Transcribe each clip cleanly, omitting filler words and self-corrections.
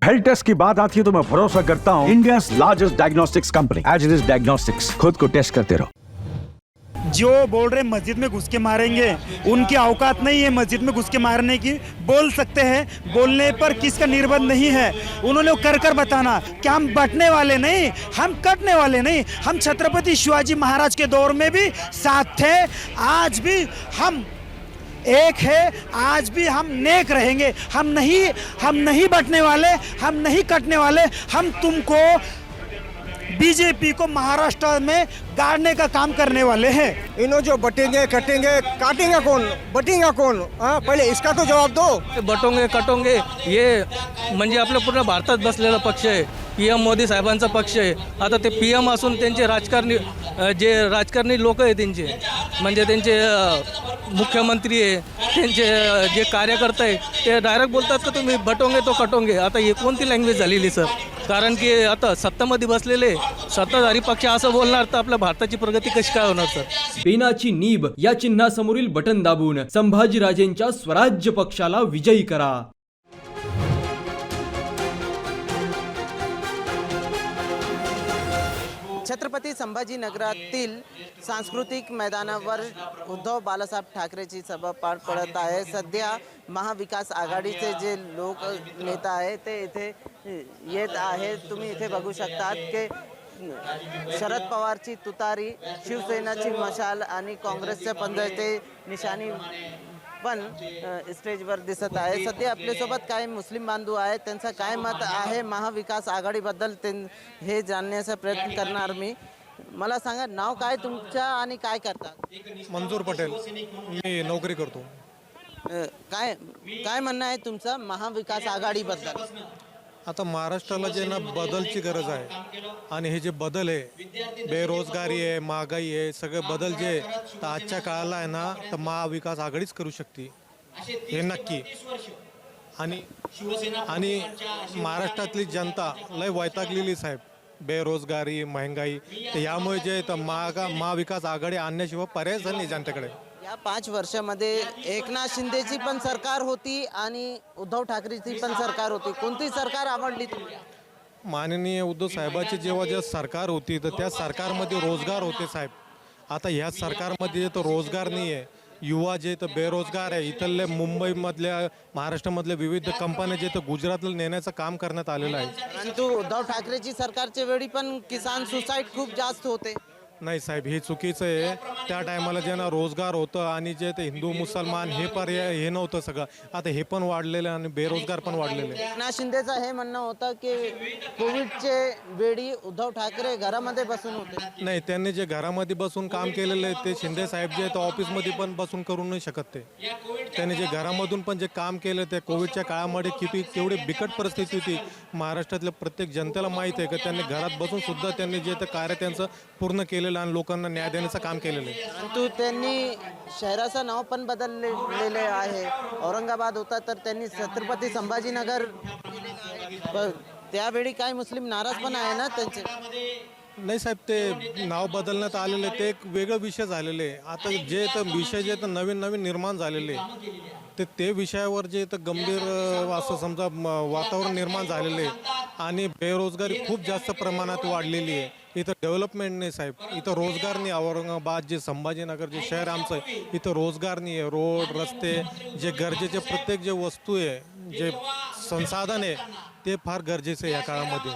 Health taste की बात आती है तो मैं भरोसा करता हूँ India largest diagnostics company Aegis diagnostics. खुद को टेस्ट करते रहो। जो बोल रहे मस्जिद में घुस के मारेंगे, उनकी औकात नहीं है मस्जिद में घुस के मारने की। बोल सकते हैं, बोलने पर किसका निर्बंध नहीं है। उन्होंने कर बताना कि हम बटने वाले नहीं, हम कटने वाले नहीं। हम छत्रपति शिवाजी महाराज के दौर में भी साथ थे, आज भी हम एक है, आज भी हम नेक रहेंगे। हम नहीं बटने वाले, हम नहीं कटने वाले। हम तुमको बीजेपी को महाराष्ट्र में गाड़ने का काम करने वाले हैं। इन्हों जो बटेंगे कटेंगे, काटेंगे कौन, बटेंगे कौन? पहिले इसका तो जवाब दो। बटोंगे कटोंगे ये म्हणजे आपल्या पूर्ण भारतात बसलेला पक्ष आहे, PM मोदी साहेबांचा पक्ष आहे। आता ते PM असून त्यांचे राजकारणी लोक आहे त्यांचे, म्हणजे त्यांचे मुख्यमंत्री आहे, त्यांचे जे कार्यकर्ते आहे ते डायरेक्ट बोलतात की तुम्ही बटोंगे तो कटोंगे। आता ही कोणती लँग्वेज झालेली सर? कारण की आता सत्तामध्ये बसलेले सत्ताधारी पक्ष असं बोलणार तर आपल्या भारताची प्रगती कशी काय होणार सर? पेनाची नीब या चिन्हासमोरील बटन दाबून संभाजीराजेंच्या स्वराज्य पक्षाला विजयी करा। छत्रपती संभाजीनगरातील सांस्कृतिक मैदानावर उद्धव बाळासाहेब ठाकरेची सभा पार पडत आहे। सध्या महाविकास आघाडीचे जे लोक नेता आहेत ते इथे येत आहेत। तुम्ही इथे बघू शकतात की शरद पवारची तुतारी, शिवसेनाची मशाल आणि काँग्रेसचे पंधरते निशाणी पण स्टेजवर दिसत आहे। सध्या आपल्यासोबत काही मुस्लिम बांधव आहेत, त्यांचं काय मत आहे महाविकास आघाडीबद्दल हे जाणण्याचा प्रयत्न करणार मी। मला सांगा, नाव काय तुमचं आणि काय करता? मंजूर पटेल, मी नोकरी करतो। काय म्हणणं आहे तुमचं महाविकास आघाडीबद्दल? आता महाराष्ट्राला जे ना बदलची गरज आहे आणि हे जे बदल आहे, बेरोजगारी आहे, महागाई आहे, सगळे बदल जे तर आजच्या काळाला आहे ना तर महाविकास आघाडीच करू शकते हे नक्की। आणि महाराष्ट्रातली जनता लय वैतागलेली साहेब, बेरोजगारी, महंगाई, तर यामुळे जे तर महाविकास आघाडी आणण्याशिवाय पर्यायच नाही जनतेकडे। या 5 वर्षामध्ये एकनाथ शिंदेची पण सरकार होती आणि उद्धव ठाकरेची पण सरकार होती, कोणती सरकार आवडली तुम्हाला? माननीय उद्धव साहेबाची जेव्हा जे सरकार होती तर त्या सरकारमध्ये रोजगार होते साहेब। आता ह्या सरकारमध्ये तर रोजगार नाही आहे, युवा जे तर बेरोजगार आहे। इथले मुंबईमधल्या, महाराष्ट्रामधल्या विविध कंपन्या जे तर गुजरातला नेण्याचं काम करण्यात आलेलं आहे। परंतु उद्धव ठाकरेची सरकारच्या वेळी पण किसान सुसाईड खूप जास्त होते। नाही साहेब, हे चुकीचं आहे। त्या टायमाला जे ना रोजगार होतं आणि जे ते हिंदू मुसलमान हे पर्याय हे नव्हतं सगळं, आता हे पण वाढलेलं आणि बेरोजगार पण वाढलेले। एकनाथ शिंदेचं हे म्हणणं होतं की कोविडचे वेळी उद्धव ठाकरे घरामध्ये बसून होते। नाही, त्यांनी जे घरामध्ये बसून काम केलेलं आहे ते शिंदे साहेब जे तर ऑफिसमध्ये पण बसून करू नाही शकत। त्यांनी जे घरामधून पण जे काम केलं ते कोविडच्या काळामध्ये केवढी बिकट परिस्थिती होती महाराष्ट्रातल्या प्रत्येक जनतेला माहीत आहे की त्यांनी घरात बसून सुद्धा त्यांनी जे तर कार्य त्यांचं पूर्ण केलेलं आणि लोकांना न्याय देण्याचं काम केलेलं आहे। परंतु त्यांनी शहराचं नाव पण बदललेले आहे। औरंगाबाद होता तर त्यांनी छत्रपती संभाजीनगर, त्यावेळी काही मुस्लिम नाराज पण आहे ना त्यांचे? नाही साहेब, ते नाव बदलण्यात आलेले ते एक वेगळं विषय झालेले आहे। आता जे तर विषय जे तर नवीन निर्माण झालेले ते विषयावर जे तर गंभीर असं समजा वातावरण निर्माण झालेले आणि बेरोजगारी खूप जास्त प्रमाणात वाढलेली आहे। इथं डेव्हलपमेंट नाही साहेब, इथं रोजगार नाही। औरंगाबाद जे संभाजीनगर जे शहर आमचं आहे, इथं रोजगार नाही आहे। रोड, रस्ते, जे गरजेचे प्रत्येक जे वस्तू आहे, जे संसाधन आहे ते फार गरजेचं आहे या काळामध्ये।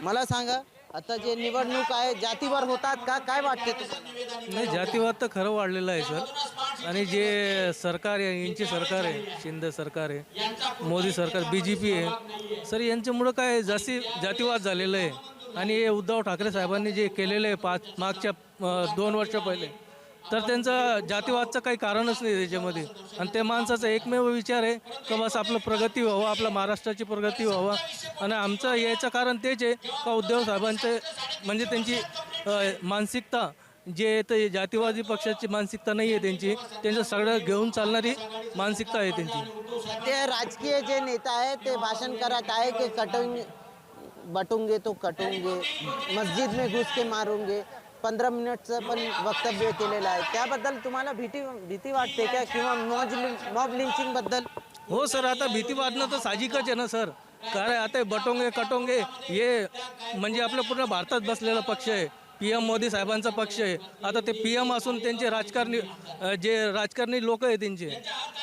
मला सांगा, आता जे निवडणूक आहे जातीवर होतात का, काय वाटते तुम्हाला? नाही, जातीवाद तर खरं वाढलेलं आहे सर। आणि जे सरकार आहे, यांची सरकार आहे, शिंदे सरकार आहे, मोदी सरकार, BJP आहे सर, यांच्यामुळं काय जास्ती जातीवाद झालेलं आहे। आणि हे उद्धव ठाकरे साहेबांनी जे केलेलं आहे मागच्या 2 वर्ष पहिले, तर त्यांचं जातीवादचं काही कारणच नाही त्याच्यामध्ये। आणि त्या माणसाचा एकमेव विचार आहे की बस आपलं प्रगती व्हावं, आपल्या महाराष्ट्राची प्रगती व्हावं। आणि आमचं याचं कारण तेच आहे का उद्धव साहेबांचे म्हणजे त्यांची मानसिकता जे तर जातीवादी पक्षाची मानसिकता नाही आहे त्यांचं सगळं घेऊन चालणारी मानसिकता आहे त्यांची। ते राजकीय जे नेता आहे ते भाषण करत आहे की बटूंगे तो कटूंगे, मस्जिद में घुस के मारूंगे, 15 मिनिटचं पण वक्तव्य केलेलं आहे। त्याबद्दल तुम्हाला भीती वाटते का, किंवा मॉब लिंचिंग बद्दल? हो सर, आता भीती वाटणं तर साहजिकच आहे ना सर। काय आता हे बटोंगे कटोंगे हे म्हणजे आपल्या पूर्ण भारतात बसलेला पक्ष आहे. PM मोदी साहेबांचा पक्ष आहे. आता ते PM असून त्यांचे जे राजकारणी लोक आहे त्यांचे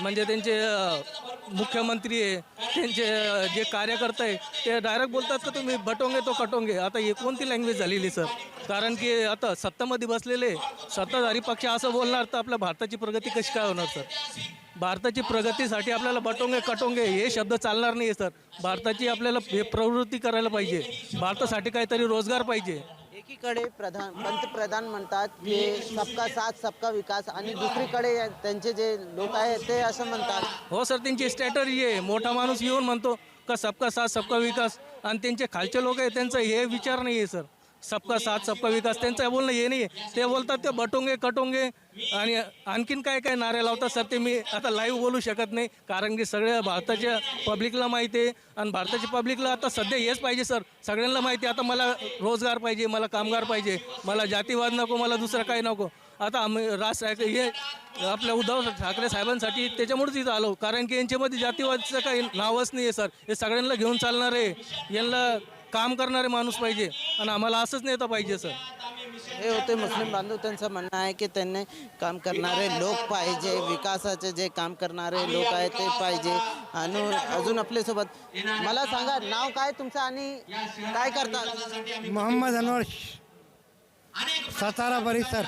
म्हणजे त्यांचे मुख्यमंत्री आहे, त्यांचे जे कार्यकर्ते आहे ते डायरेक्ट बोलतात का तुम्ही बटोंगे तो कटोंगे. आता हे कोणती लँग्वेज झालेली सर? कारण की आता सत्तामध्ये बसलेले सत्ताधारी पक्ष असं बोलणार तर आपल्या भारताची प्रगती कशी काय होणार सर? भारताची प्रगतीसाठी आपल्याला बटोंगे कटोंगे हे शब्द चालणार नाही सर. भारताची आपल्याला हे प्रवृत्ती करायला पाहिजे. भारतासाठी काहीतरी रोजगार पाहिजे. एकीकडे पंतप्रधान म्हणतात की सबका साथ सबका विकास आणि दुसरीकडे त्यांचे जे लोक आहेत ते असं म्हणतात. हो सर, त्यांची स्ट्रॅटर्जी आहे. मोठा माणूस येऊन म्हणतो का सबका साथ सबका विकास आणि त्यांचे खालचे लोक आहे त्यांचा हे विचार नाही आहे सर. सबका साथ सबका विकास त्यांचं बोलणं हे नाही आहे. ते बोलतात ते बटोंगे कटोंगे आणि आणखीन काय काय नारे लावतात सर. ते मी आता लाईव्ह बोलू शकत नाही कारण की सगळ्या भारताच्या पब्लिकला माहिती आहे आणि भारताच्या पब्लिकला आता सध्या हेच पाहिजे सर. सगळ्यांना माहिती आहे आता मला रोजगार पाहिजे, मला कामगार पाहिजे, मला जातीवाद नको, मला दुसरं काही नको. आता आम्ही राज ठाकरे हे आपल्या उद्धव ठाकरे साहेबांसाठी त्याच्यामुळेच इथं आलो कारण की यांच्यामध्ये जातीवादचं काही नावच नाही आहे सर. हे सगळ्यांना घेऊन चालणार आहे, यांना काम करणारे माणूस पाहिजे आणि आम्हाला असंच नेता पाहिजे सर. हे होते मुस्लिम बांधव. त्यांचं म्हणणं आहे की त्यांनी काम करणारे लोक पाहिजे, विकासाचे जे काम करणारे लोक आहेत ते पाहिजे. आणि अजून आपल्यासोबत मला सांगा नाव काय तुमचं आणि काय करतात? मोहम्मद अनवर, सातारा परिसर.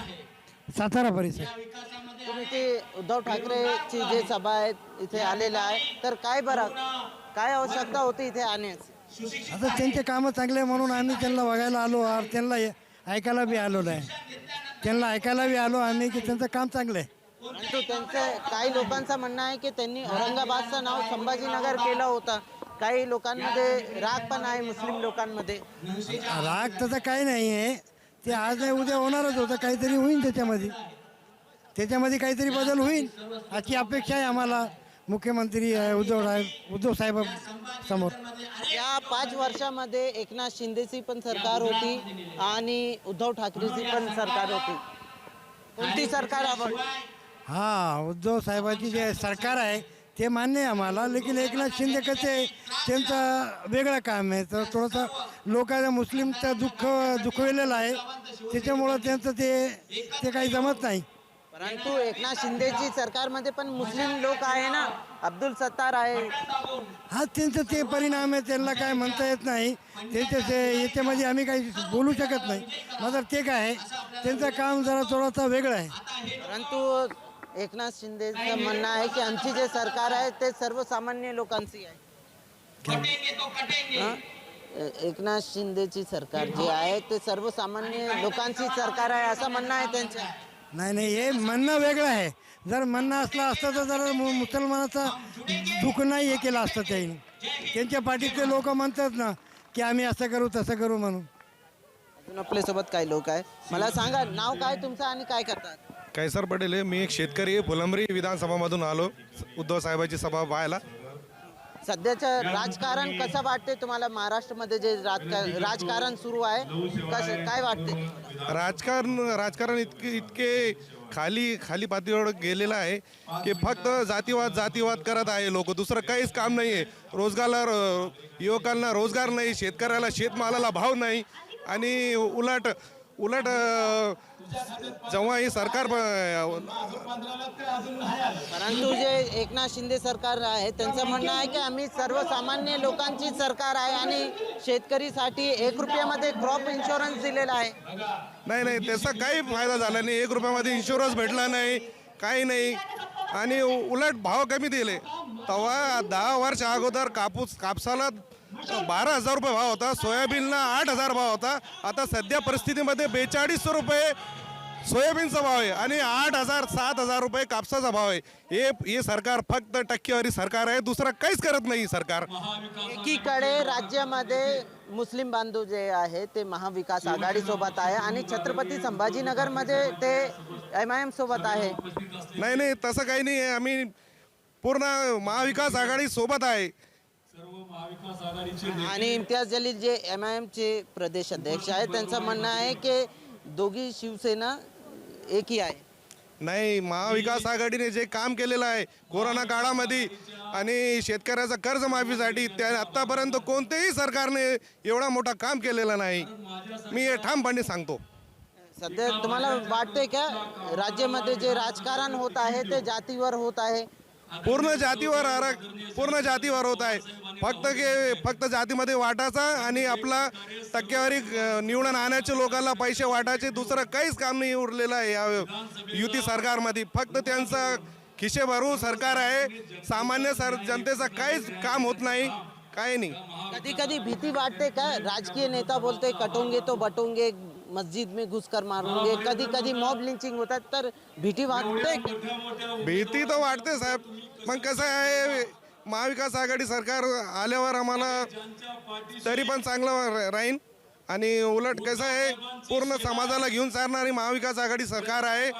तुम्ही ते उद्धव ठाकरेची जे सभा आहे इथे आलेला आहे तर काय बरं काय आवश्यकता होती इथे आणण्याची? आता त्यांचे कामं चांगले म्हणून आम्ही त्यांना बघायला आलो और त्यांना ऐकायला बी आलो नाही. त्यांना ऐकायला बी आलो आम्ही की त्यांचं काम चांगलं आहे. परंतु त्यांचं काही लोकांचं म्हणणं आहे की त्यांनी औरंगाबादचं नाव संभाजीनगर केलं होतं. काही लोकांमध्ये राग पण आहे मुस्लिम लोकांमध्ये. राग तसं काही नाही आहे. ते आज नाही उद्या होणारच होतं. काहीतरी होईल त्याच्यामध्ये काहीतरी बदल होईल अशी अपेक्षा आहे आम्हाला मुख्यमंत्री उद्धव साहेब समोर. या 5 वर्षामध्ये एकनाथ शिंदेची पण सरकार होती आणि उद्धव ठाकरेची पण सरकार होती. कोणती सरकार आवड? हां, उद्धव साहेबाची जे सरकार आहे ते मान्य आहे आम्हाला. लेकिन एकनाथ शिंदे कसे त्यांचं वेगळं काम आहे तर थोडंसं लोकांना मुस्लिमचं दुखवलेलं आहे त्याच्यामुळं त्यांचं ते काही जमत नाही. परंतु एकनाथ शिंदेची सरकारमध्ये पण मुस्लिम लोक आहे ना, अब्दुल सत्तार आहे. हा त्यांचं ते परिणाम आहे. त्यांना काय म्हणता येत नाही. याच्यामध्ये आम्ही काही बोलू शकत नाही. मात्र ते काय आहे त्यांचं काम जरा थोडंसं वेगळं आहे. परंतु एकनाथ शिंदेचं म्हणणं आहे की आमची जे सरकार आहे ते सर्वसामान्य लोकांची आहे. एकनाथ शिंदेची सरकार जी आहे ते सर्वसामान्य लोकांची सरकार आहे असं म्हणणं आहे त्यांचं. नाही हे म्हणणं वेगळं आहे. जर म्हणणं असलं असतं तर जरा मुसलमानाचं दुःख नाही हे केलं असतं त्यांनी. त्यांच्या पाठीतले लोक म्हणतात ना की आम्ही असं करू तसं करू म्हणून. अजून आपल्यासोबत काही लोक आहे. मला सांगा नाव काय तुमचं आणि काय करतात? कैसर पटेल आहे. मी एक शेतकरी आहे. फुलंब्री विधानसभामधून आलो उद्धव साहेबांची सभा पाहायला. सध्याचं राजकारण कसं वाटते तुम्हाला? महाराष्ट्रामध्ये जे राजकारण सुरू आहे कसं काय वाटते? राजकारण इतके खाली पातळीवर गेलेलं आहे की फक्त जातीवाद करत आहे लोक. दुसरं काहीच काम नाही आहे. युवकांना रोजगार नाही, शेतकऱ्याला शेतमालाला भाव नाही आणि उलट जेव्हा ही सरकार परंतु जे एकनाथ शिंदे सरकार आहे त्यांचं म्हणणं आहे की आम्ही सर्वसामान्य लोकांची सरकार आहे आणि शेतकरीसाठी 1 रुपयामध्ये क्रॉप इन्शुरन्स दिलेला आहे. नाही त्याचा काही फायदा झाला नाही. 1 रुपयामध्ये इन्शुरन्स भेटला नाही, काही नाही आणि उलट भाव कमी दिले. तेव्हा 10 वर्ष अगोदर कापसाला 12,000 रुपये भाव होता, सोयाबीनला 8,000 भाव होता. आता सध्या परिस्थितीमध्ये 4200 रुपये सोयाबीनचा भाव आहे आणि 8,000 7,000 रुपये कापसाचा भाव आहे. हे सरकार फक्त टक्केवारी सरकार आहे, दुसरं काहीच करत नाही सरकार. एकीकडे राज्यामध्ये मुस्लिम बांधव जे आहे ते महाविकास आघाडी सोबत आहे आणि छत्रपती संभाजीनगरमध्ये ते MIM सोबत आहे. नाही तसं काही नाही आहे. आम्ही पूर्ण महाविकास आघाडी सोबत आहे. आणि इम्तियाज जलील जे MIM चे प्रदेश अध्यक्ष आहे त्यांचं म्हणणं आहे की दोघी शिवसेना एकही आहे. नाही, महाविकास आघाडीने जे काम केलेलं आहे कोरोना काळामध्ये आणि शेतकऱ्याचा कर्जमाफीसाठी त्या आत्तापर्यंत कोणत्याही सरकारने एवढा मोठा काम केलेलं नाही. मी हे ठामपणे सांगतो. सध्या तुम्हाला वाटते का राज्यामध्ये जे राजकारण होत आहे ते जातीवर होत आहे? पूर्ण जातीवर होत आहे. फक्त जातीमध्ये वाटायचा आणि आपला टक्केवारी निवडून आणायचे, लोकांना पैसे वाटायचे, दुसरं काहीच काम नाही उरलेलं आहे या युती सरकारमध्ये. फक्त त्यांचा खिशे भरू सरकार आहे. सामान्य जनतेचं काहीच काम होत नाही, काही नाही. कधी कधी भीती वाटते का? राजकीय नेता बोलते कटोंगे तो बटोंगे, मस्जिद में घुसकर मारूंगे, कधी कधी मॉब लिंचिंग होतात, तर भीती वाटते? भीती तर वाटते साहेब. मग कसं आहे, महाविकास आघाडी सरकार आल्यावर आम्हाला तरी पण चांगलं राहील. आणि उलट कसं आहे, पूर्ण समाजाला घेऊन चालणारी महाविकास आघाडी सरकार आहे.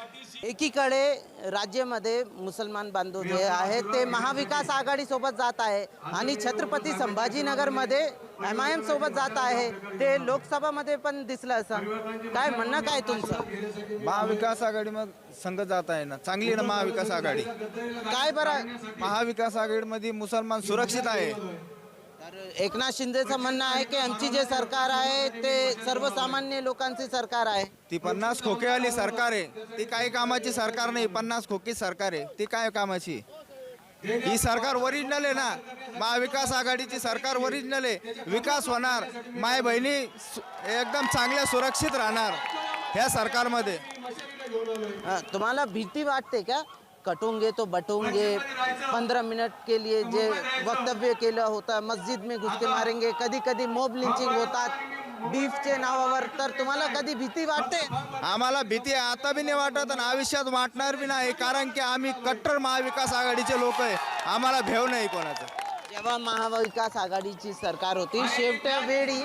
एकीकडे राज्यामध्ये मुसलमान बांधव जे आहेत ते महाविकास आघाडी सोबत जात आहे आणि छत्रपती संभाजीनगरमध्ये MIM सोबत जात आहे. ते लोकसभामध्ये पण दिसलं. असं काय म्हणणं काय तुमचं? महाविकास आघाडीमध्ये संघ जात आहे ना, चांगली ना महाविकास आघाडी. काय बरं, महाविकास आघाडीमध्ये मुसलमान सुरक्षित आहे. तर एकनाथ शिंदेचं म्हणणं आहे की आमची जे सरकार आहे ते सर्वसामान्य लोकांचे सरकार आहे. ती 50 खोकेवाली सरकार आहे. ती काही कामाची सरकार नाही. 50 खोकी सरकार आहे. ती काय कामाची? ही सरकार ओरिजिनल आहे ना. महाविकास आघाडीची सरकार ओरिजिनल आहे. विकास होणार, माय बहिणी एकदम चांगल्या सुरक्षित राहणार ह्या सरकारमध्ये. तुम्हाला भीती वाटते का? कटोंगे तो बटोंगे 15 मिनट के लिए जे वक्तव्य केलं होतं, मस्जिद में घुस के मारेंगे, कधी कधी मॉब लिंचिंग होतात बीफचे नावावर, तर तुम्हाला कधी भीती वाटते? आम्हाला भीती आता बी नाही वाटत आणि आयुष्यात वाटणार बी नाही, कारण की आम्ही कट्टर महाविकास आघाडीचे लोक आहे. आम्हाला भेव नाही कोणाचं. जेव्हा महाविकास आघाडीची सरकार होती, शेवटच्या वेळी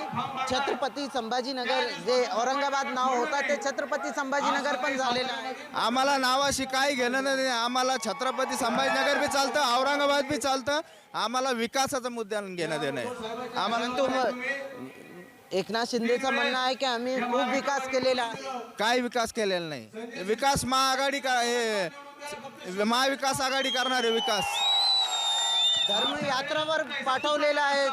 छत्रपती संभाजीनगर जे औरंगाबाद नाव होता ते छत्रपती संभाजीनगर पण झालेलं आहे. आम्हाला नावाशी काही घेणं नाही. आम्हाला छत्रपती संभाजीनगर बी चालतं, औरंगाबाद बी चालतं. आम्हाला विकासाचा मुद्दा घेणं देणं आहे. आम्हाला एकनाथ शिंदेचं म्हणणं आहे की आम्ही खूप विकास केलेला आहे. काय विकास केलेला नाही. विकास महाआघाडी महाविकास आघाडी करणार आहे. विकास धर्मयात्रावर पाठवलेला आहे.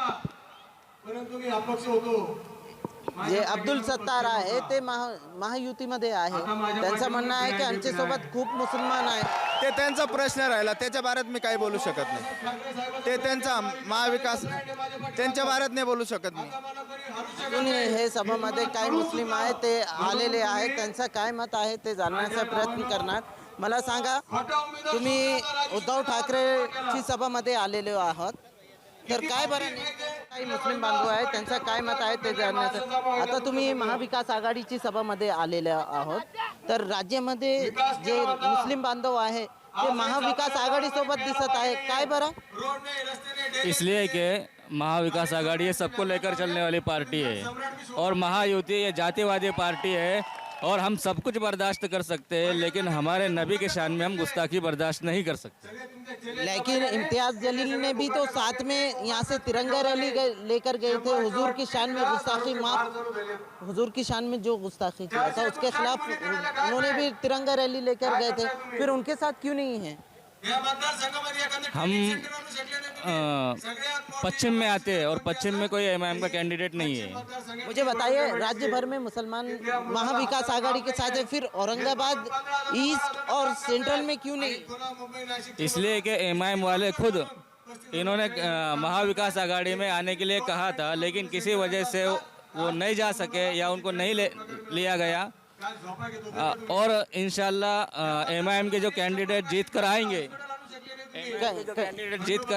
जे अब्दुल सत्तार आहे ते महायुतीमध्ये आहे. त्यांचं म्हणणं आहे की आमच्या सोबत खूप मुसलमान आहे. ते त्यांचा प्रश्न राहिला, त्याच्या बारेत मी काही बोलू शकत नाही. ते त्यांचा महाविकास त्यांच्या बारेत नाही बोलू शकत मी. अजून हे सभामध्ये काही मुस्लिम आहेत ते आलेले आहेत, त्यांचं काय मत आहे ते जाणण्याचा प्रयत्न करणार. मला सांगा, तुम्ही उद्धव ठाकरेची सभामध्ये आलेलो आहात, तर काय बरं काही मुस्लिम बांधव आहेत त्यांचं काय मत आहे ते जाणण्याचं. आता तुम्ही महाविकास आघाडीची सभामध्ये आलेले आहोत, तर राज्यामध्ये जे मुस्लिम बांधव आहे ते महाविकास आघाडी सोबत दिसत आहे. काय बरं? इसलिए कि महाविकास आघाड़ी ये सबको लेकर चलने वाली पार्टी है और महायुति ये जातिवादी पार्टी है और हम सब कुछ बर्दाश्त कर सकते हैं, लेकिन हमारे नबी के शान में हम गुस्ताखी बर्दाश्त नहीं कर सकते. लेकिन इम्तियाज जलील ने भी तो साथ में यहाँ से तिरंगा रैली लेकर गए थे. हुजूर की शान में गुस्ताखी हुजूर की शान में जो गुस्ताखी किया था उसके खिलाफ उन्होंने भी तिरंगा रैली लेकर गए थे. फिर उनके साथ क्यों नहीं है? हम पश्चिम में आते हैं और पश्चिम में कोई MIM का कैंडिडेट नहीं है. मुझे बताइए, राज्य भर में मुसलमान महाविकास आघाड़ी के साथ है, फिर औरंगाबाद ईस्ट और सेंट्रल में क्यों नहीं? इसलिए कि MIM वाले खुद इन्होंने महाविकास आघाड़ी में आने के लिए कहा था, लेकिन किसी वजह से वो नहीं जा सके या उनको नहीं लिया गया. और इंशाल्लाह MIM के जो कैंडिडेट जीत कर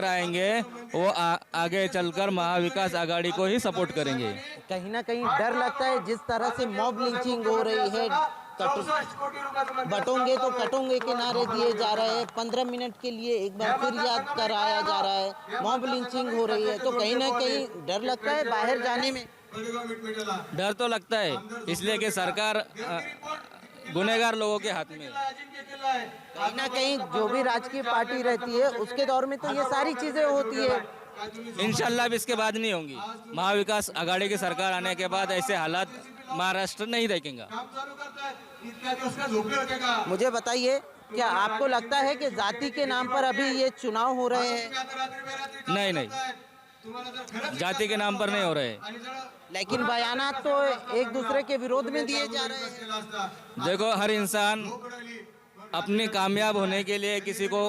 आएंगे वो आगे चलकर महाविकास आघाड़ी को ही सपोर्ट करेंगे. कहीं ना कहीं डर लगता है जिस तरह से मॉब लिंचिंग हो रही है, बटोंगे तो कटोंगे के नारे दिए जा रहे हैं, 15 मिनट के लिए एक बार फिर याद कराया जा रहा है, मॉब लिंचिंग हो रही है, तो कहीं ना कहीं डर लगता है बाहर जाने में. डर तो लगता है, इसलिए कि सरकार गुनहगार लोगों के हाथ में है. कहीं ना कहीं जो भी राजकीय पार्टी रहती है उसके दौर में तो ये सारी चीजें होती है. इंशाल्लाह अब इसके बाद नहीं होंगी. महाविकास आघाड़ी की सरकार आने के बाद ऐसे हालात महाराष्ट्र नहीं देखेगा. मुझे बताइए, क्या आपको लगता है कि जाति के नाम पर अभी ये चुनाव हो रहे हैं? नहीं नहीं, जाति के नाम पर नहीं हो रहे। लेकिन बयानात तो एक दूसरे के विरोध में दिए जा रहे हैं। देखो, हर इंसान अपने कामयाब होने के लिए किसी को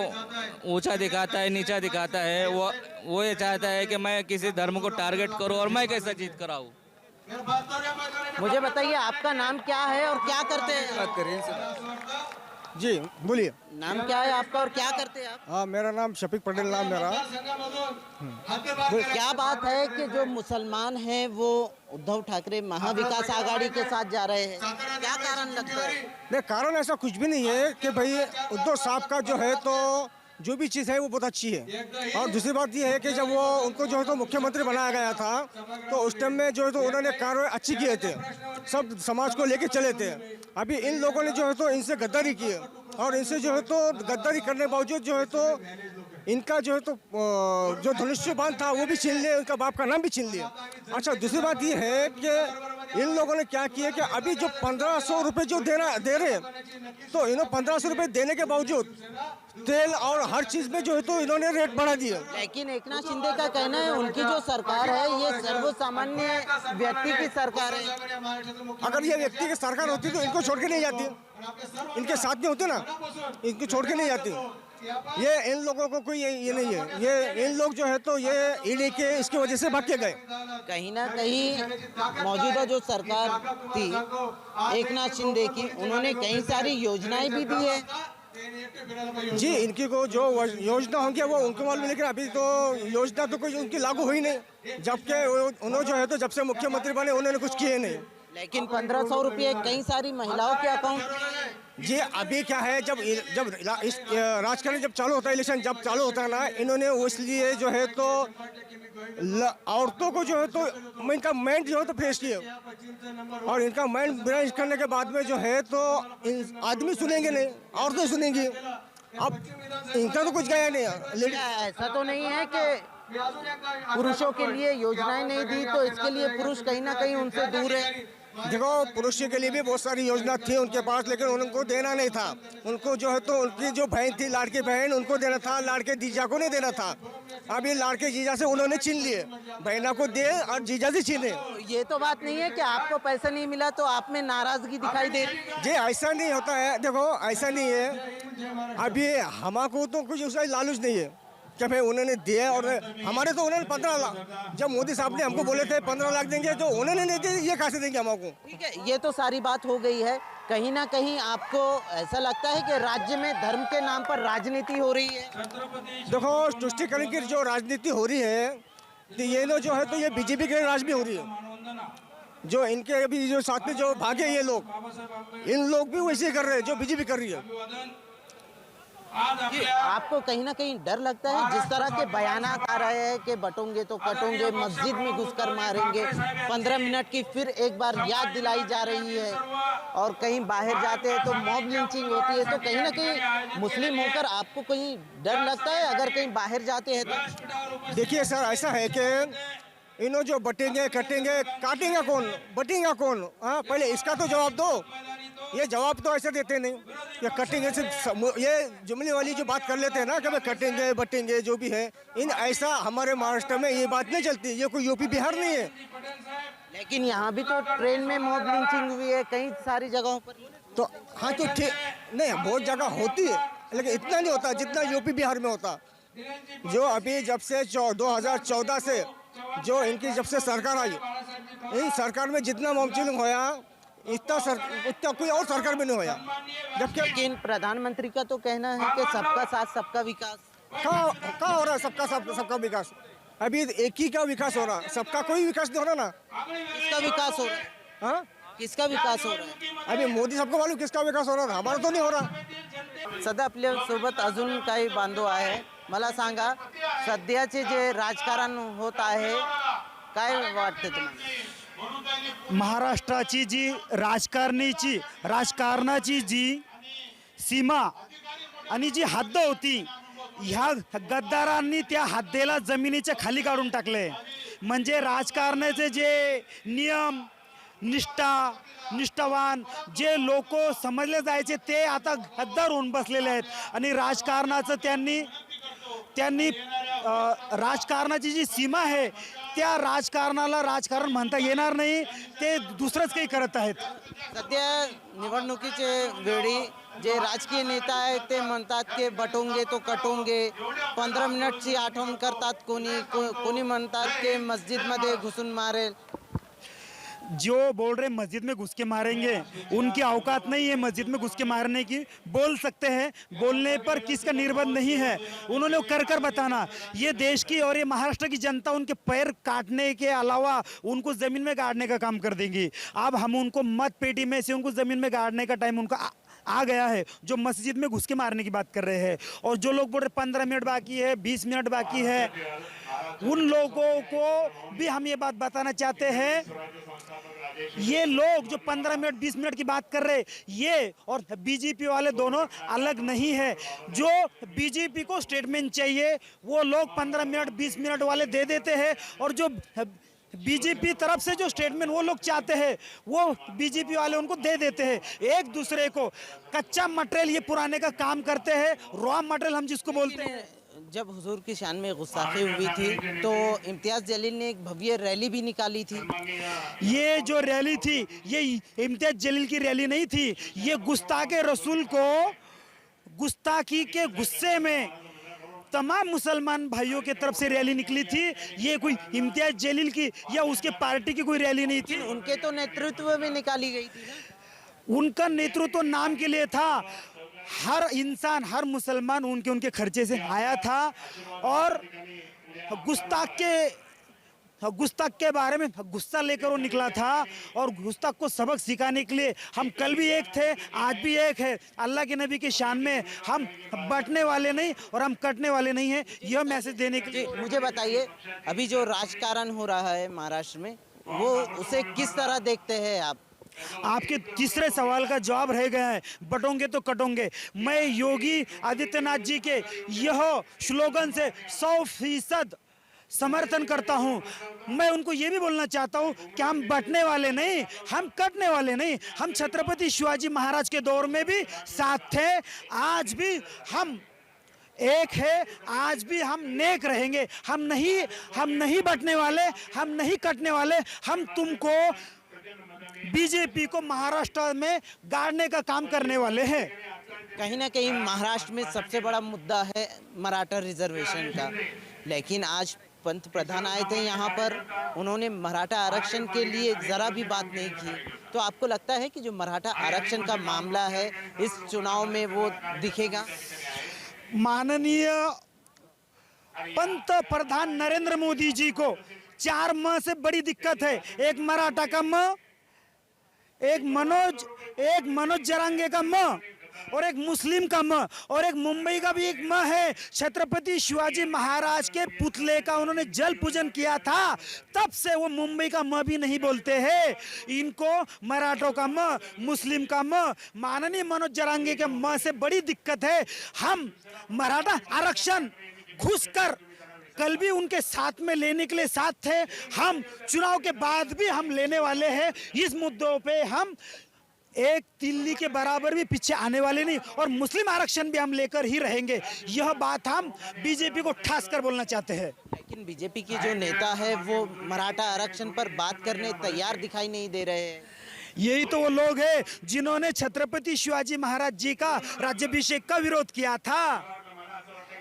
ऊंचा दिखाता है, नीचा दिखाता है। वो ये चाहता है कि मैं किसी धर्म को टारगेट करूं और मैं कैसा जीत कर आऊं। मुझे बताइए आपका नाम क्या है और क्या करते हैं? जी बोलिए। नाम क्या है आपका और क्या करते हैं आप? हाँ, मेरा नाम शफीक पटेल नाम मेरा। क्या बात है कि जो मुसलमान हैं वो उद्धव ठाकरे महाविकास आघाड़ी के साथ जा रहे हैं, क्या कारण लगता है? नहीं, कारण ऐसा कुछ भी नहीं है कि भाई उद्धव साहब का जो है तो जो भी चीज़ है वो बहुत अच्छी है। और दूसरी बात ये है कि जब वो उनको जो है तो मुख्यमंत्री बनाया गया था तो उस टाइम में जो है तो उन्होंने कार्रवाई अच्छी किए थे, सब समाज को लेके चले थे। अभी इन लोगों ने जो है तो इनसे गद्दारी की है और इनसे जो है तो गद्दारी करने के बावजूद जो है तो इनका जो है तो जो धनुष्य बाण था वो भी छीन लिए, उनका बाप का नाम भी छीन लिया। अच्छा, दूसरी बात ये है कि इन लोगों ने क्या किया कि अभी जो 1500 रुपये जो दे रहे हैं तो इन्होंने 1500 रुपये देने के बावजूद तेल और हर चीज़ में जो है तो इन्होंने रेट बढ़ा दिया। लेकिन एकनाथ शिंदे का कहना है उनकी जो सरकार है ये सर्वसामान्य व्यक्ति की सरकार है। अगर ये व्यक्ति की सरकार होती तो इनको छोड़ के नहीं जाती, इनके साथ में होते ना, इनको छोड़ के नहीं जाती। ये इन लोगों को कोई ये नहीं है, ये इन लोग जो है तो ये ईडी के इसकी वजह से भाग के गए। कहीं ना कहीं मौजूदा जो सरकार थी एकनाथ शिंदे की, उन्होंने कई सारी योजनाएं भी दी है। जी, इनकी को जो योजना होंगी वो उनको मालूम, लेकिन अभी तो योजना तो कोई उनकी लागू हुई नहीं, जबकि उन्होंने जो है तो जब से मुख्यमंत्री बने उन्होंने कुछ किए नहीं। लेकिन 1500 रुपये कई सारी महिलाओं के अकाउंट। जी, अभी क्या है, जब इस राजकारण जब चालू होता है, इलेक्शन जब चालू होता है ना, इन्होंने इसलिए जो है तो औरतों को जो है तो इनका माइंड जो है तो फ्रेश किया और इनका माइंड फ्रेश करने के बाद में जो है तो आदमी सुनेंगे नहीं, औरतें सुनेंगी। अब इनका तो कुछ गया नहीं। ऐसा तो नहीं है कि पुरुषों के लिए योजनाएं नहीं दी तो इसके लिए पुरुष कहीं ना कहीं उनसे दूर है। देखो, पुरुषों के लिए भी बहुत सारी योजना थी उनके पास, लेकिन उनको देना नहीं था। उनको जो है तो उनकी जो बहन थी, लाड़की बहन, उनको देना था, लाड़के जीजा को नहीं देना था। अभी लाड़के जीजा से उन्होंने छीन लिए, बहना को दे और जीजा से छीने। ये तो बात नहीं है कि आपको पैसा नहीं मिला तो आप में नाराजगी दिखाई दे रही। जी, ऐसा नहीं होता है। देखो, ऐसा नहीं है। अभी हमारे तो कुछ उसका लालच नहीं है कि भाई उन्होंने दिया, और हमारे तो उन्होंने 15 लाख, जब मोदी साहब ने हमको बोले थे 15 लाख देंगे तो उन्होंने नहीं दिए, ये कैसे देंगे हमको? ठीक है, ये तो सारी बात हो गई है। कहीं ना कहीं आपको ऐसा लगता है कि राज्य में धर्म के नाम पर राजनीति हो रही है? देखो, तुष्टिकरण की जो राजनीति हो रही है तो ये लोग जो है तो ये बीजेपी के राज में हो रही है। जो इनके अभी जो साथ में जो भागे ये लोग, इन लोग भी वैसे कर रहे हैं जो बीजेपी कर रही है। आपको कहीं ना कहीं डर लगता है जिस तरह के बयानात आ रहे हैं कि बटोंगे तो कटोंगे, मस्जिद में घुसकर मारेंगे, 15 मिनट की फिर एक बार याद दिलाई जा रही है, और कहीं बाहर जाते हैं तो मॉब लिंचिंग होती है, तो कहीं ना कहीं मुस्लिम होकर आपको कहीं डर लगता है अगर कहीं बाहर जाते हैं तो? देखिए सर, ऐसा है कि इन्हों जो बटेंगे कटेंगे, काटेंगे कौन, बटेंगे कौन? हाँ, पहले इसका तो जवाब दो। ये जवाब तो ऐसे देते नहीं, ये कटेंगे से ये जुमले वाली जो बात कर लेते हैं ना कि भाई कटेंगे बटेंगे जो भी है, इन ऐसा हमारे महाराष्ट्र में ये बात नहीं चलती। ये कोई यूपी बिहार नहीं है। लेकिन यहाँ भी तो ट्रेन में मॉब लिंचिंग हुई है कई सारी जगहों पर। तो हाँ, तो ठीक नहीं, बहुत जगह होती है, लेकिन इतना नहीं होता जितना यूपी बिहार में होता। जो अभी जब से 2014 से जो इनकी जब से सरकार आई, इन सरकार में जितना मॉब लिंचिंग होया इतना कोई और सरकार में नहीं होया। जबकि लेकिन प्रधानमंत्री का तो कहना है कि सबका साथ सबका विकास। कहाँ हो रहा है सबका सबका विकास? अभी एक ही का विकास हो रहा, सबका कोई विकास नहीं हो रहा ना। किसका विकास हो रहा है? हाँ, किसका विकास हो रहा है? अभी मोदी सबको मालूम किसका विकास हो रहा था, हमारा तो नहीं हो रहा। सध्या आपल्या सोबत अजून काही बांधव आहे. मला सांगा, सध्याचे जे राजकारण होत आहे काय वाटते तुम्हाला? महाराष्ट्राची जी राजकारणाची जी सीमा आणि जी हद्द होती, ह्या गद्दारांनी त्या हद्देला जमिनीच्या खाली काढून टाकले. म्हणजे राजकारणाचे जे नियम, निष्ठावान जे लोक समजले जायचे ते आता गद्दार होऊन बसलेले आहेत आणि राजकारणाचं त्यांनी राजकारणाची जी सीमा आहे त्या राजकारणाला राजकारण म्हणता येणार नाही, ते दुसरंच काही करत आहेत. सध्या निवडणुकीचे वेळी जे राजकीय नेता आहेत ते म्हणतात की बटोंगे तो कटोंगे, 15 मिनिटची आठवण करतात, कोणी म्हणतात की मस्जिदमध्ये घुसून मारेल. जो बोल रहे मस्जिद में घुस के मारेंगे, उनकी औकात नहीं है मस्जिद में घुस के मारने की. बोल सकते हैं, बोलने पर किसका निर्बंध नहीं है. उन्होंने वो कर बताना. ये देश की और ये महाराष्ट्र की जनता उनके पैर काटने के अलावा उनको ज़मीन में गाड़ने का काम कर देंगी. अब हम उनको मत पेटी में से उनको ज़मीन में गाड़ने का टाइम उनका आ गया है, जो मस्जिद में घुस के मारने की बात कर रहे हैं. और जो लोग बोल रहे 15 मिनट बाकी है, 20 मिनट बाकी है, उन लोगों को भी हम ये बात बताना चाहते हैं. ये लोग जो 15 मिनट 20 मिनट की बात कर रहे, ये और बीजेपी वाले दोनों अलग नहीं है. जो बीजेपी को स्टेटमेंट चाहिए वो लोग 15 मिनट 20 मिनट वाले दे देते हैं, और जो बीजेपी तरफ से जो स्टेटमेंट वो लोग चाहते हैं वो बीजेपी वाले उनको दे देते हैं. एक दूसरे को कच्चा मटेरियल ये पुराने का काम करते हैं, रॉ मटेरियल हम जिसको बोलते हैं. जब हुजूर की शान में गुस्ताखी हुई थी तो इम्तियाज़ जलील ने एक भव्य रैली भी निकाली थी. ये जो रैली थी ये इम्तियाज़ जलील की रैली नहीं थी, ये गुस्ताखे रसूल को गुस्ताखी के गुस्से में तमाम मुसलमान भाइयों के तरफ से रैली निकली थी. ये कोई इम्तियाज़ जलील की या उसके पार्टी की कोई रैली नहीं थी. उनके तो नेतृत्व में निकाली गई थी ना. उनका नेतृत्व नाम के लिए था. हर इंसान, हर मुसलमान उनके खर्चे से आया था और गुस्ताख के बारे में गुस्सा लेकर वो निकला था. और गुस्ताख को सबक सिखाने के लिए हम कल भी एक थे, आज भी एक है. अल्लाह के नबी की शान में हम बटने वाले नहीं और हम कटने वाले नहीं हैं, यह मैसेज देने के लिए. मुझे बताइए, अभी जो राजकारण हो रहा है महाराष्ट्र में, वो उसे किस तरह देखते हैं आप? आपके तीसरे सवाल का जवाब रह गया है, बटोंगे तो कटोंगे. मैं योगी आदित्यनाथ जी के यह स्लोगन से 100% समर्थन करता हूं. मैं उनको ये भी बोलना चाहता हूं कि हम बटने वाले नहीं, हम कटने वाले नहीं. हम छत्रपति शिवाजी महाराज के दौर में भी साथ थे, आज भी हम एक है, आज भी हम नेक रहेंगे. हम नहीं बटने वाले, हम नहीं कटने वाले. हम तुमको बीजेपी को महाराष्ट्र में गाड़ने का काम करने वाले हैं. कहीं ना कहीं महाराष्ट्र में सबसे बड़ा मुद्दा है मराठा रिजर्वेशन का, लेकिन आज पंत प्रधान आए थे यहाँ पर, उन्होंने मराठा आरक्षण के लिए ज़रा भी बात नहीं की. तो आपको लगता है कि जो मराठा आरक्षण का मामला है इस चुनाव में वो दिखेगा? माननीय पंत प्रधान नरेंद्र मोदी जी को 4 म से बड़ी दिक्कत है. एक मराठा का म, एक मनोज जरांगे का म, और एक मुस्लिम का म, और एक मुंबई का भी एक म है. छत्रपति शिवाजी महाराज के पुतले का उन्होंने जल पूजन किया था, तब से वो मुंबई का म भी नहीं बोलते हैं. इनको मराठों का म, मुस्लिम का म, माननीय मनोज जरांगे के म से बड़ी दिक्कत है. हम मराठा आरक्षण घुसकर कल भी उनके साथ में लेने के लिए साथ थे, हम चुनाव के बाद भी हम लेने वाले हैं. इस मुद्दों पे हम एक तिल्ली के बराबर भी पीछे आने वाले नहीं, और मुस्लिम आरक्षण भी हम लेकर ही रहेंगे. यह बात हम बीजेपी को ठास कर बोलना चाहते हैं. लेकिन बीजेपी की जो नेता है वो मराठा आरक्षण पर बात करने तैयार दिखाई नहीं दे रहे हैं. यही तो वो लोग हैं जिन्होंने छत्रपति शिवाजी महाराज जी का राज्याभिषेक का विरोध किया था.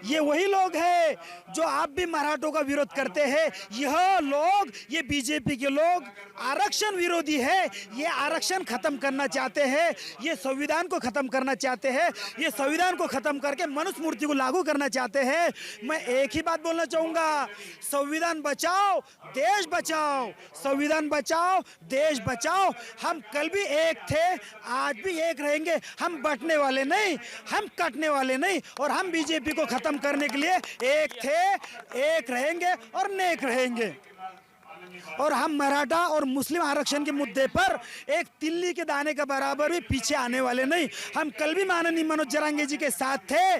ये वही लोग हैं जो आप भी मराठों का विरोध करते हैं. यह लोग, ये बीजेपी के लोग आरक्षण विरोधी है. ये आरक्षण खत्म करना चाहते हैं, ये संविधान को खत्म करना चाहते हैं, ये संविधान को खत्म करके मनुस्मृति को लागू करना चाहते हैं. मैं एक ही बात बोलना चाहूँगा, संविधान बचाओ देश बचाओ, संविधान बचाओ देश बचाओ. हम कल भी एक थे, आज भी एक रहेंगे. हम बटने वाले नहीं, हम कटने वाले नहीं, और हम बीजेपी को खत्म करने के लिए एक थे, एक रहेंगे और नेक रहेंगे. और हम मराठा और मुस्लिम आरक्षण के मुद्दे पर एक तिल्ली के दाने के बराबर भी पीछे आने वाले नहीं. हम कल भी माननीय मनोज जरांगे जी के साथ थे,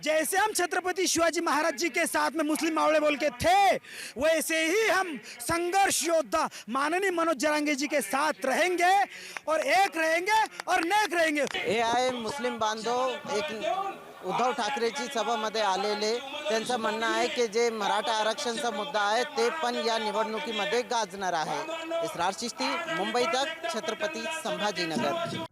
जैसे हम छत्रपति शिवाजी महाराज जी के साथ में मुस्लिम मावड़े बोल के थे, वैसे ही हम संघर्ष योद्धा माननीय मनोज जरांगे जी के साथ रहेंगे और एक रहेंगे और नेक रहेंगे. हे आहे मुस्लिम बांधव एक उद्धव ठाकरेची सभामध्ये आलेले. त्यांचं म्हणणं आहे की जे मराठा आरक्षणचा मुद्दा आहे ते पण या निवडणुकीमध्ये गाजणार आहे. इसरार चिश्ती, मुंबई तक, छत्रपती संभाजीनगर.